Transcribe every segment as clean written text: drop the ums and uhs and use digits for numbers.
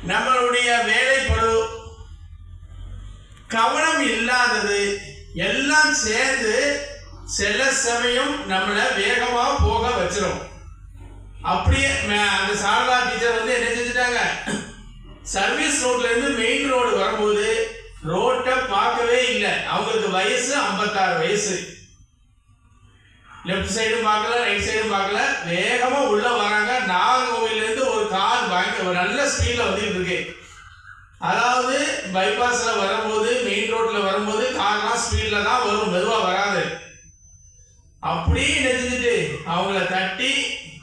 நம்மளுடைய வேலை பளு கவனம் இல்லாதது எல்லாம் சேர்ந்து சில சமயம் நம்மளை வேகமா போக வச்சிரும். அப்படியே அந்த சாரதா டீச்சர் வந்து என்ன செஞ்சுட்டாங்க, சர்வீஸ் ரோட்ல இருந்து மெயின் ரோடு வரும்போது ரோட்டை பார்க்கவே இல்லை. அவங்களுக்கு வயசு 56 வயசு. லெஃப்ட் சைடும் பார்க்கல, ரைட் சைடும் பார்க்கல, வேகமா உள்ள வராங்க. நாகர்கோவில இருந்து ஒரு கார் பயங்கர நல்ல ஸ்பீட்ல வந்துட்டு இருக்கு. அதாவது பைபாஸ்ல வரும்போது, மெயின் ரோட்ல வரும்போது கார்லாம் ஸ்பீட்ல தான் வரும், மெதுவா வராது. அப்படியே நினைச்சிட்டு அவங்கள தட்டி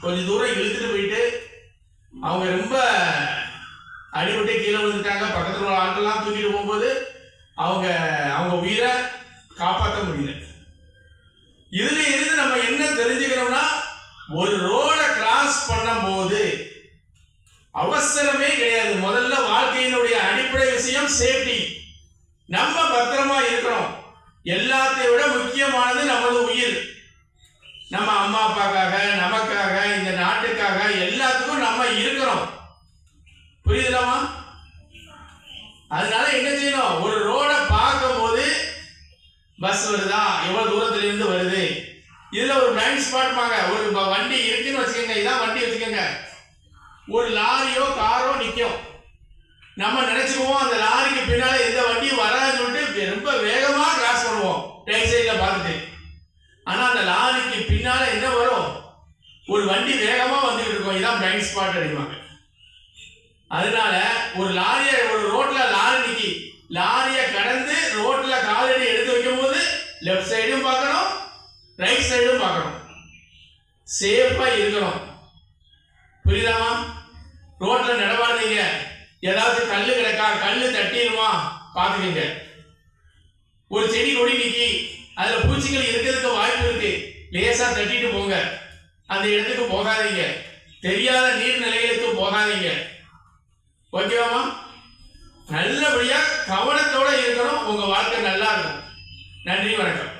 கொஞ்சம் தூரம் இழுத்துட்டு போயிட்டு அவங்க ரொம்ப அடிபட்டு கீழே விழுந்துட்டாங்க. பக்கத்துல உள்ள ஆட்கள்லாம் தூக்கிட்டு போகும்போது அவங்க உயிரை காப்பாற்ற முடியல. இதுல இருந்து நம்ம என்ன தெரிஞ்சுக்கிறோம்னா, ஒரு ரோடை கிராஸ் பண்ணும் போது அவசரமே கிடையாது. முதல்ல வாழ்க்கையினுடைய அடிப்படை விஷயம் சேஃப்டி. நம்ம பத்திரமா இருக்கணும். எல்லாத்தையும் விட முக்கியமானது நமது உயிர். நம்ம அம்மா அப்பாக்காக, நமக்காக, இந்த நாட்டுக்காக, எல்லாத்துக்கும் நம்ம இருக்கணும். புரியுதுலாமா? அதனால என்ன செய்யணும், ஒரு ரோடை பார்க்கும் போது பஸ் வருதா, எவ்வளவு தூரத்துல இருந்து வருது, இதுல ஒரு பிளைண்ட் ஸ்பாட் பாங்க. ஒரு வண்டி இருக்குன்னு வச்சுக்கோங்க, இதான் வண்டி வச்சுக்கோங்க. ஒரு லாரியோ காரோ நிற்கும். நம்ம நினைச்சுக்குவோம் அந்த லாரிக்கு பின்னால எந்த வண்டியும் வராதுன்னு சொல்லிட்டு ரொம்ப வேகமா கிராஸ் பண்ணுவோம் ரைட் சைட்ல பார்த்துட்டு. ஆனா அந்த லாரிக்கு பின்னால என்ன வரும், ஒரு வண்டி வேகமா வந்துட்டு இருக்கும். இதான் பிளைண்ட் ஸ்பாட் அடிப்பாங்க. அதனால ஒரு ரோட்ல லாரி நிக்கி, லாரிய கடந்து ரோட்ல காலடி எடுத்து வைக்கும் போது லெஃப்ட் சைடும் பார்க்கணும், ரைட் சைடும் பார்க்கணும். சேஃபா இருக்கணும். புரியுதாமா? ரோட்ல நடவாதீங்க. ஏதாவது கல்லு கிடக்கா, கல்லு தட்டிடுமா பாத்துக்கங்க. ஒரு செடி கொடி நிக்கி, அதுல பூச்சிகள் இருக்கிறதுக்கு வாய்ப்பு இருக்கு, லேசா தட்டிட்டு போங்க. அந்த இடத்துக்கு போகாதீங்க. தெரியாத நீர்நிலைகளுக்கு போகாதீங்க. ஓகேவாமா? நல்லபடியா கவனத்தோட இருக்கணும். உங்க வாழ்க்கை நல்லா இருக்கும். நன்றி, வணக்கம்.